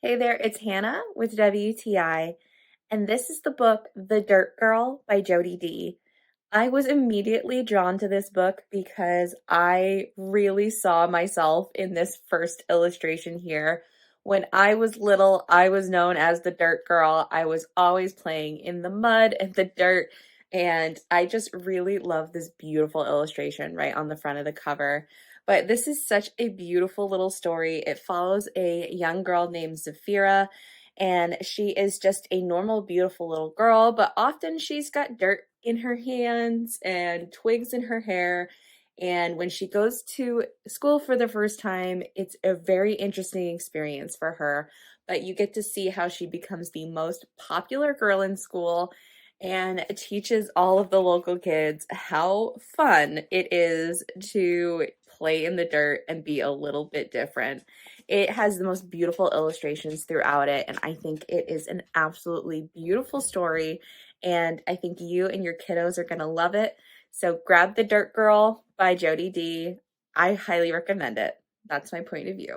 Hey there, it's Hannah with WTI, and this is the book The Dirt Girl by Jody D. I was immediately drawn to this book because I really saw myself in this first illustration here. When I was little, I was known as the Dirt Girl. I was always playing in the mud and the dirt, and I just really love this beautiful illustration right on the front of the cover. But this is such a beautiful little story. It follows a young girl named Zafira, and she is just a normal, beautiful little girl, but often she's got dirt in her hands and twigs in her hair. And when she goes to school for the first time, it's a very interesting experience for her. But you get to see how she becomes the most popular girl in school and teaches all of the local kids how fun it is to play in the dirt and be a little bit different. It has the most beautiful illustrations throughout it, and I think it is an absolutely beautiful story, and I think you and your kiddos are going to love it. So grab The Dirt Girl by Jody D. I highly recommend it. That's my point of view.